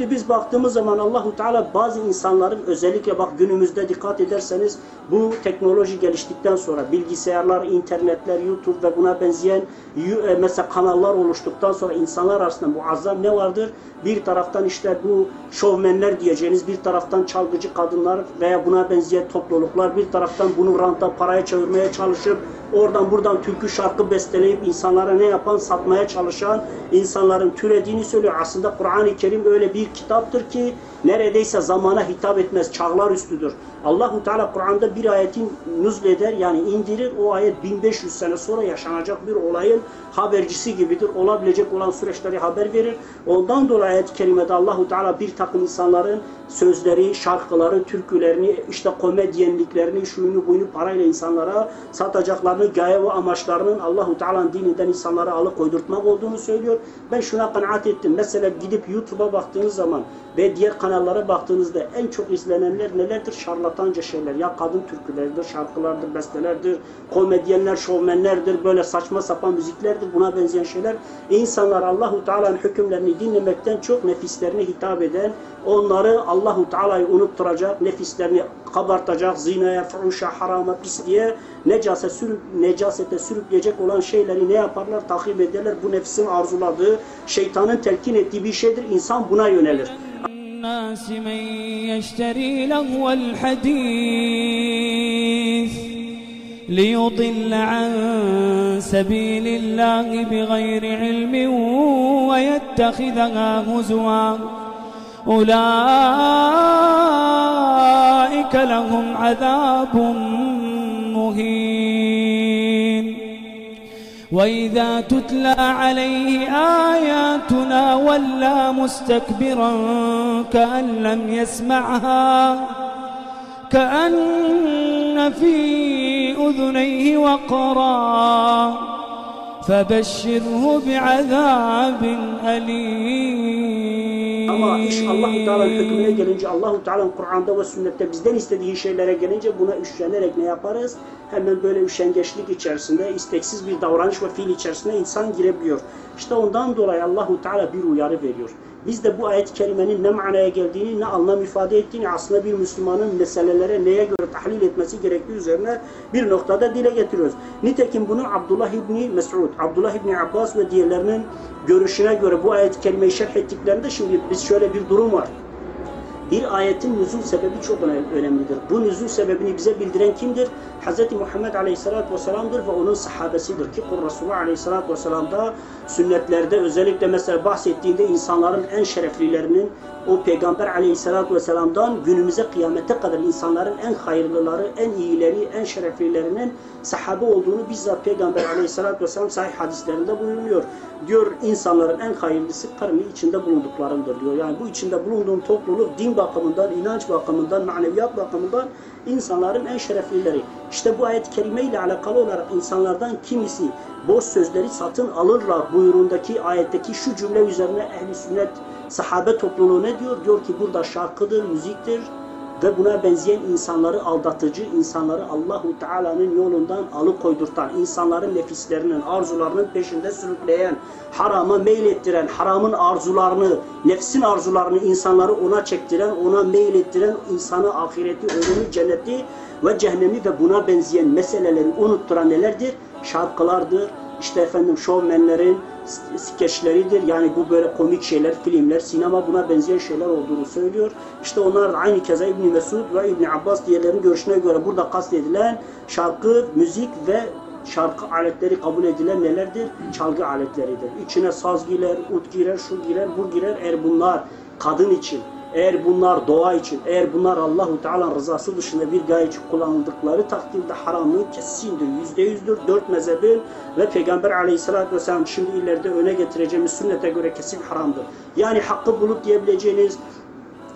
Şimdi biz baktığımız zaman Allahu Teala bazı insanların, özellikle bak günümüzde dikkat ederseniz bu teknoloji geliştikten sonra bilgisayarlar, internetler, YouTube ve buna benzeyen mesela kanallar oluştuktan sonra insanlar arasında muazzam ne vardır? Bir taraftan işte bu şovmenler diyeceğiniz, bir taraftan çalgıcı kadınlar veya buna benzeyen topluluklar, bir taraftan bunu ranta, paraya çevirmeye çalışıp oradan buradan türkü şarkı besteleyip insanlara ne yapan, satmaya çalışan insanların türediğini söylüyor. Aslında Kur'an-ı Kerim öyle bir kitaptır ki neredeyse zamana hitap etmez, çağlar üstüdür. Allahu Teala Kur'an'da bir ayetin nüzleder, yani indirir, o ayet 1500 sene sonra yaşanacak bir olayın habercisi gibidir. Olabilecek olan süreçleri haber verir. Ondan dolayı ayet-i kerimede Allahu Teala bir takım insanların sözleri, şarkıları, türkülerini, işte komedyenliklerini, şuyunu buyunu parayla insanlara satacaklarını, gaye ve amaçlarının Allahu Teala'nın dininden insanlara alıkoydurtmak olduğunu söylüyor. Ben şuna kanaat ettim. Mesela gidip YouTube'a baktığınız zaman ve diğer kanallara baktığınızda en çok izlenenler nelerdir? Şarlatanca şeyler. Ya kadın türküleridir, şarkılardır, bestelerdir, komedyenler, şovmenlerdir, böyle saçma sapan müziklerdir, buna benzeyen şeyler. İnsanlar Allahu Teala'nın hükümlerini dinlemekten çok nefislerine hitap eden, onları Allahu Teala'yı unutturacak, nefislerini kabartacak, zinaya, fuhuşa, harama, pisliğe, necasete sürükleyecek olan şeyleri ne yaparlar? Takip ederler. Bu nefsin arzuladığı, şeytanın telkin ettiği bir şeydir. İnsan buna yönelir. الناس من يشتري لهو الحديث ليضل عن سبيل الله بغير علم ويتخذها هزوا أولئك لهم عذاب مهين وإذا تتلى عليه آياتنا ولى مستكبرا كأن لم يسمعها كأن في أذنيه وقرا فبشره بعذاب أليم. Ama iş Allah-u Teala'nın hükmüne gelince, Allah-u Teala'nın Kur'an'da ve sünnette bizden istediği şeylere gelince buna üşenerek ne yaparız? Hemen böyle üşengeçlik içerisinde, isteksiz bir davranış ve fiil içerisinde insan girebiliyor. İşte ondan dolayı Allah-u Teala bir uyarı veriyor. Biz de bu ayet-i kerimenin ne manaya geldiğini, ne anlam ifade ettiğini, aslında bir Müslümanın meselelere neye göre tahlil etmesi gerektiği üzerine bir noktada dile getiriyoruz. Nitekim bunu Abdullah İbni Mes'ud, Abdullah İbni Abbas ve diğerlerinin görüşüne göre bu ayet-i kerimeyi şerh ettiklerinde şimdi biz şöyle bir durum var. Bir ayetin nüzul sebebi çok önemlidir. Bu nüzul sebebini bize bildiren kimdir? Hz. Muhammed Aleyhisselatü Vesselam'dır ve onun sahabesidir ki Resulullah Aleyhisselatü Vesselam'da sünnetlerde özellikle mesela bahsettiğinde insanların en şereflilerinin o Peygamber Aleyhisselatü Vesselam'dan günümüze kıyamete kadar insanların en hayırlıları, en iyileri, en şereflilerinin sahabe olduğunu bizzat Peygamber Aleyhisselatü Vesselam sahih hadislerinde buyuruyor. Diyor insanların en hayırlısı karni içinde bulunduklarındır diyor. Yani bu içinde bulunduğum topluluk din bakımından, inanç bakımından, maneviyat bakımından insanların en şereflileri. İşte bu ayet-i kerime ile alakalı olarak insanlardan kimisi boş sözleri satın alırlar buyruğundaki ayetteki şu cümle üzerine ehli sünnet sahabe topluluğu ne diyor? Diyor ki burada şarkıdır, müziktir ve buna benzeyen insanları aldatıcı, insanları Allahu Teala'nın yolundan alıkoydurtan, insanların nefislerinin, arzularının peşinde sürükleyen, harama meylettiren, haramın arzularını, nefsin arzularını insanları ona çektiren, ona meylettiren, insanı ahireti, ölümü, cenneti ve cehennemi ve buna benzeyen meseleleri unutturan nelerdir? Şarkılardır, işte efendim şovmenlerin skeçleridir. Yani bu böyle komik şeyler, filmler, sinema buna benzeyen şeyler olduğunu söylüyor. İşte onlar da aynı keza İbn Mesud ve İbn Abbas diğerlerinin görüşüne göre burada kastedilen şarkı, müzik ve şarkı aletleri kabul edilen nelerdir? Çalgı aletleridir. İçine saz girer, ut girer, şu girer, bu girer. Eğer bunlar kadın için, eğer bunlar doğa için, eğer bunlar Allahu Teala'nın rızası dışında bir gaye için kullanıldıkları takdirde haramlığı kesindir, %100'dür. Dört mezhebin ve Peygamber Aleyhisselatü Vesselam şimdi ileride öne getireceğimiz sünnete göre kesin haramdır. Yani Hakkı Bulut diyebileceğiniz,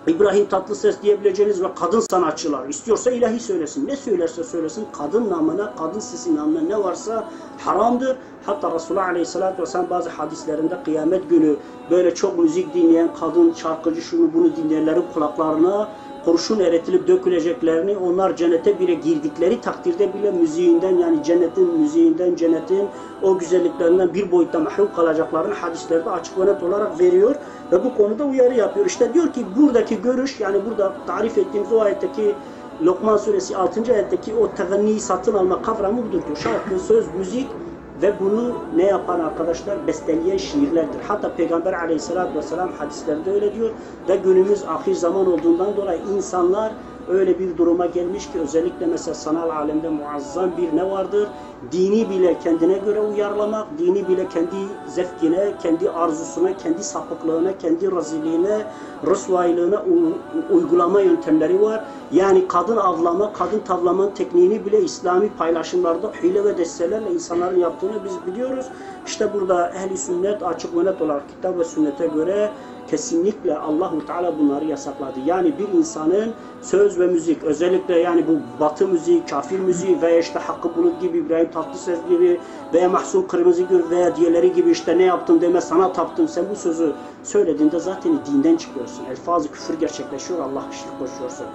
İbrahim Tatlıses diyebileceğiniz ve kadın sanatçılar istiyorsa ilahi söylesin. Ne söylerse söylesin kadın namına, kadın sesi namına ne varsa haramdır. Hatta Resulullah Aleyhisselatü Vesselam bazı hadislerinde kıyamet günü böyle çok müzik dinleyen kadın, şarkıcı şunu bunu dinleyenlerin kulaklarına kurşun eritilip döküleceklerini, onlar cennete bile girdikleri takdirde bile müziğinden, yani cennetin müziğinden, cennetin o güzelliklerinden bir boyutta mahrum kalacaklarını hadislerde açık ve net olarak veriyor ve bu konuda uyarı yapıyor. İşte diyor ki buradaki görüş, yani burada tarif ettiğimiz o ayetteki Lokman suresi 6. ayetteki o teganniyi satın alma kavramı budur diyor. Şarkı, söz, müzik ve bunu ne yapan arkadaşlar? Besteleyen şiirlerdir. Hatta Peygamber aleyhissalatü vesselam hadislerde öyle diyor ve günümüz ahir zaman olduğundan dolayı insanlar öyle bir duruma gelmiş ki özellikle mesela sanal alemde muazzam bir ne vardır? Dini bile kendine göre uyarlamak, dini bile kendi zevkine, kendi arzusuna, kendi sapıklığına, kendi rezilliğine, rısvaylığına uygulama yöntemleri var. Yani kadın avlama, kadın tavlamanın tekniğini bile İslami paylaşımlarda hile ve destelerle insanların yaptığını biz biliyoruz. İşte burada ehli sünnet açık ve net olarak kitap ve sünnete göre kesinlikle Allahu Teala bunları yasakladı. Yani bir insanın söz ve müzik, özellikle yani bu batı müziği, kafir müziği veya işte Hakkı Bulut gibi, İbrahim Tatlıses gibi veya Mahsun Kırmızıgül veya diğerleri gibi işte ne yaptın deme, sana taptım, sen bu sözü söylediğinde zaten dinden çıkıyorsun. Elfaz-ı küfür gerçekleşiyor, Allah şirk koşuyorsun.